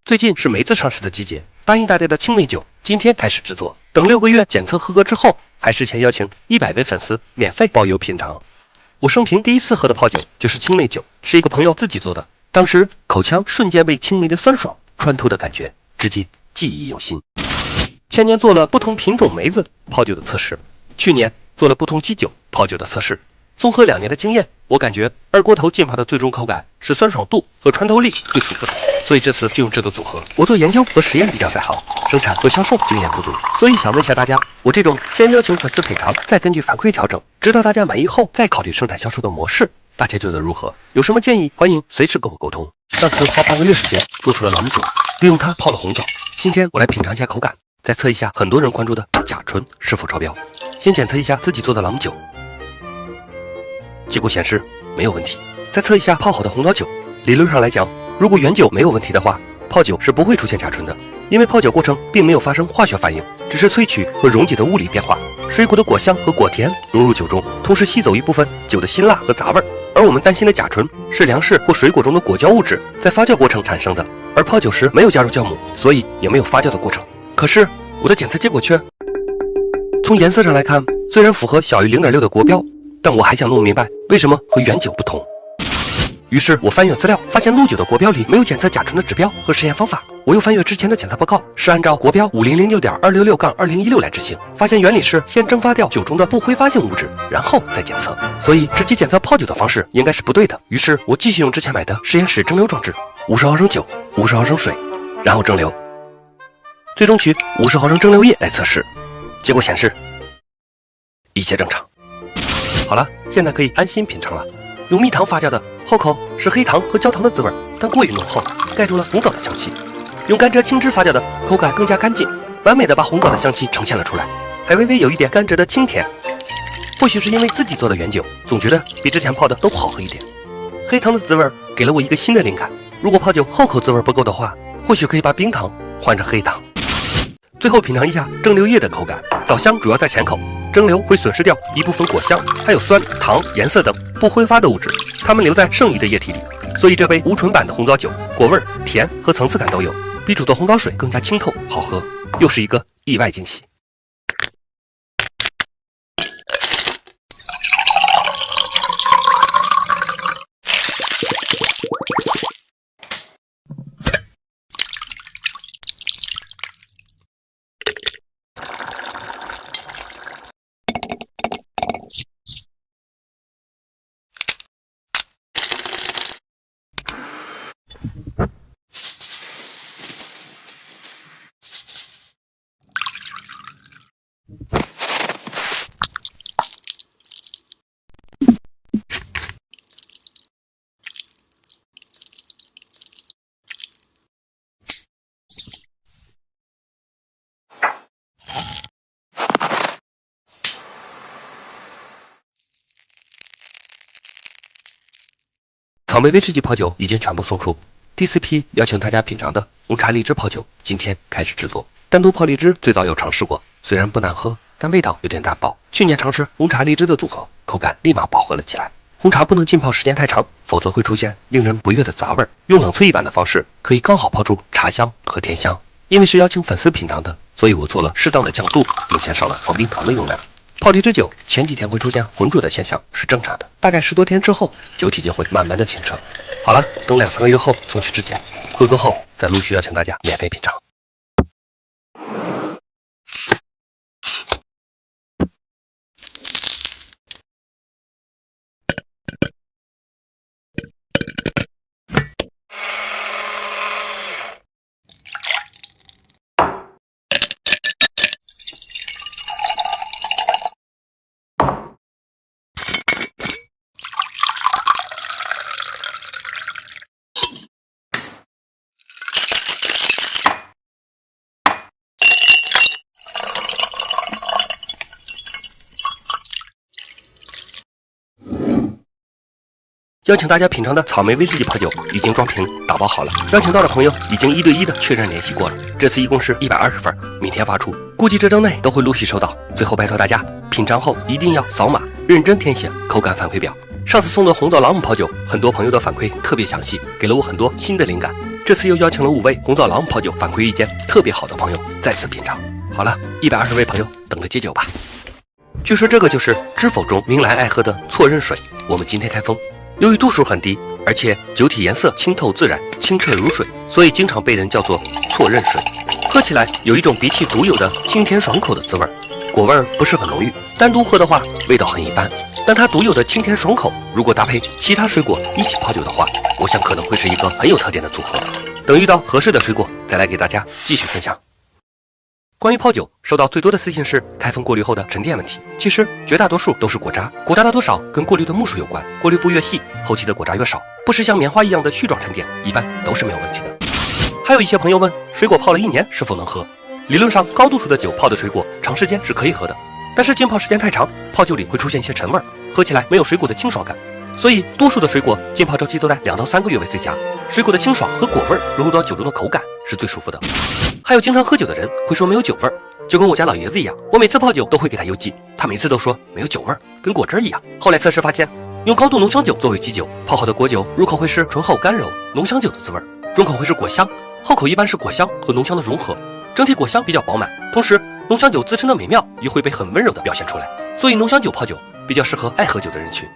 最近是梅子上市的季节，答应大家的青梅酒今天开始制作，等6个月检测合格之后，还事前邀请100位粉丝免费包邮品尝。我生平第一次喝的泡酒就是青梅酒，是一个朋友自己做的，当时口腔瞬间被青梅的酸爽穿透的感觉，至今记忆犹新。前年做了不同品种梅子泡酒的测试，去年做了不同基酒泡酒的测试。综合2年的经验，我感觉二锅头浸泡的最终口感是酸爽度和穿透力最舒服的，所以这次就用这个组合。我做研究和实验比较在行，生产和销售经验不足，所以想问一下大家，我这种先邀请粉丝品尝，再根据反馈调整，直到大家满意后再考虑生产销售的模式，大家觉得如何？有什么建议欢迎随时跟我沟通。上次花半个月时间做出了朗姆酒，利用它泡了红枣。今天我来品尝一下口感，再测一下很多人关注的甲醇是否超标。先检测一下自己做的朗姆酒，结果显示没有问题。再测一下泡好的红枣酒，理论上来讲，如果原酒没有问题的话，泡酒是不会出现甲醇的，因为泡酒过程并没有发生化学反应，只是萃取和溶解的物理变化，水果的果香和果甜融入酒中，同时吸走一部分酒的辛辣和杂味。而我们担心的甲醇是粮食或水果中的果胶物质在发酵过程产生的，而泡酒时没有加入酵母，所以也没有发酵的过程。可是我的检测结果却从颜色上来看，虽然符合小于 0.6 的国标，但我还想弄明白为什么和原酒不同。于是我翻阅资料，发现陆酒的国标里没有检测甲醇的指标和实验方法。我又翻阅之前的检测报告，是按照国标 5006.266-2016 来执行，发现原理是先蒸发掉酒中的不挥发性物质，然后再检测，所以直接检测泡酒的方式应该是不对的。于是我继续用之前买的实验室蒸馏装置，50毫升酒，50毫升水，然后蒸馏，最终取50毫升蒸馏液来测试，结果显示一切正常。好了，现在可以安心品尝了。用蜜糖发酵的后口是黑糖和焦糖的滋味，但过于浓厚，盖住了红枣的香气。用甘蔗青汁发酵的口感更加干净，完美的把红枣的香气呈现了出来，还微微有一点甘蔗的清甜。或许是因为自己做的原酒，总觉得比之前泡的都好喝一点。黑糖的滋味给了我一个新的灵感，如果泡酒后口滋味不够的话，或许可以把冰糖换成黑糖。最后品尝一下蒸馏液的口感，枣香主要在前口，蒸馏会损失掉一部分果香，还有酸、糖、颜色等不挥发的物质，它们留在剩余的液体里，所以这杯无醇版的红枣酒果味、甜和层次感都有，比煮的红枣水更加清透好喝，又是一个意外惊喜。草莓威士忌泡酒已经全部送出，第4批邀请大家品尝的红茶荔枝泡酒今天开始制作。单独泡荔枝最早有尝试过，虽然不难喝，但味道有点淡薄。去年尝试红茶荔枝的组合，口感立马饱和了起来。红茶不能浸泡时间太长，否则会出现令人不悦的杂味。用冷萃一版的方式，可以刚好泡出茶香和甜香。因为是邀请粉丝品尝的，所以我做了适当的降度，又减少了放冰糖的用量。泡荔枝酒前几天会出现浑浊的现象是正常的，大概10多天之后，酒体就会慢慢的清澈。好了，等2-3个月后送去质检，合格后再陆续邀请大家免费品尝。邀请大家品尝的草莓威士忌泡酒已经装瓶打包好了，邀请到的朋友已经1对1的确认联系过了，这次一共是120份，明天发出，估计这周内都会陆续收到。最后拜托大家品尝后一定要扫码，认真填写口感反馈表。上次送的红枣朗姆泡酒，很多朋友的反馈特别详细，给了我很多新的灵感。这次又邀请了5位红枣郎泡酒反馈意见特别好的朋友再次品尝。好了，120位朋友等着接酒吧。据说这个就是知否中明兰爱喝的错认水，我们今天开封。由于度数很低，而且酒体颜色清透自然、清澈如水，所以经常被人叫做错认水。喝起来有一种鼻涕独有的清甜爽口的滋味，果味不是很浓郁，单独喝的话味道很一般。但它独有的清甜爽口，如果搭配其他水果一起泡酒的话，我想可能会是一个很有特点的组合。等遇到合适的水果，再来给大家继续分享。关于泡酒，收到最多的私信是开封过滤后的沉淀问题。其实绝大多数都是果渣，果渣的多少跟过滤的目数有关，过滤布越细，后期的果渣越少，不是像棉花一样的絮状沉淀，一般都是没有问题的。还有一些朋友问，水果泡了1年是否能喝？理论上高度数的酒泡的水果长时间是可以喝的，但是浸泡时间太长，泡酒里会出现一些陈味，喝起来没有水果的清爽感。所以多数的水果浸泡周期都在2到3个月为最佳，水果的清爽和果味融入到酒中的口感是最舒服的。还有经常喝酒的人会说没有酒味，就跟我家老爷子一样，我每次泡酒都会给他邮寄，他每次都说没有酒味，跟果汁一样。后来测试发现，用高度浓香酒作为基酒泡好的果酒，入口会是醇厚干柔浓香酒的滋味，中口会是果香，后口一般是果香和浓香的融合，整体果香比较饱满，同时浓香酒自身的美妙也会被很温柔的表现出来，所以浓香酒泡酒比较适合爱喝酒的人群。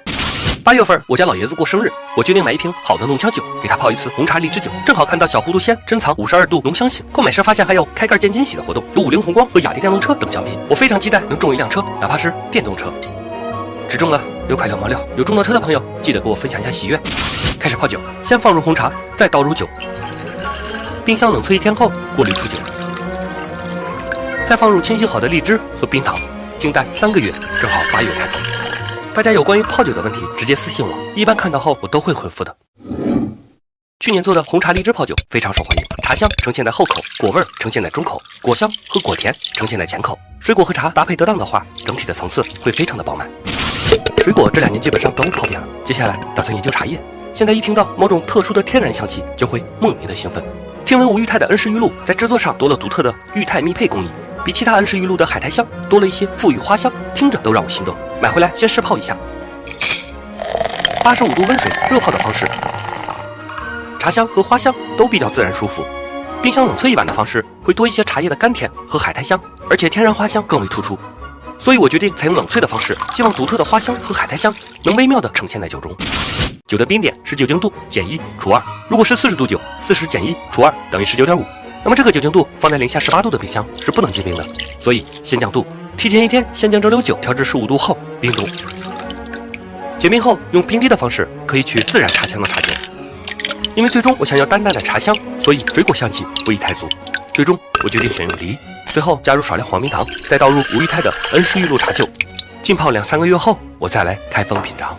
8月份我家老爷子过生日，我决定买一瓶好的浓香酒给他泡一次红茶荔枝酒，正好看到小糊涂仙珍藏52度浓香型，购买时发现还有开盖见惊喜的活动，有50宏光和雅迪电动车等奖品，我非常期待能中一辆车，哪怕是电动车。只中了6块6毛6，有中到车的朋友记得给我分享一下喜悦。开始泡酒，先放入红茶，再倒入酒，冰箱冷萃1天后过滤出酒，再放入清洗好的荔枝和冰糖，静待3个月，正好8月开封。大家有关于泡酒的问题直接私信我，一般看到后我都会回复的。去年做的红茶荔枝泡酒非常受欢迎，茶香呈现在后口，果味呈现在中口，果香和果甜呈现在前口，水果和茶搭配得当的话，整体的层次会非常的饱满。水果这2年基本上都泡遍了，接下来打算研究茶叶。现在一听到某种特殊的天然香气，就会莫名的兴奋。听闻无玉泰的恩施玉露在制作上多了独特的玉泰密配工艺，比其他恩施玉露的海苔香多了一些馥郁花香，听着都让我心动。买回来先试泡一下，85度温水热泡的方式，茶香和花香都比较自然舒服。冰箱冷萃一晚的方式会多一些茶叶的甘甜和海苔香，而且天然花香更为突出。所以我决定采用冷萃的方式，希望独特的花香和海苔香能微妙地呈现在酒中。酒的冰点是酒精度减1除2，如果是40度酒，40减1除2等于19.5。那么这个酒精度放在零下18度的冰箱是不能结冰的，所以先降度，提前1天先将蒸馏酒调至15度后冰冻。结冰后用冰滴的方式可以取自然茶香的茶酒，因为最终我想要淡淡的茶香，所以水果香气不宜太足。最终我决定选用梨，最后加入少量黄冰糖，再倒入无玉泰的恩施玉露茶酒，浸泡2、3个月后，我再来开封品尝。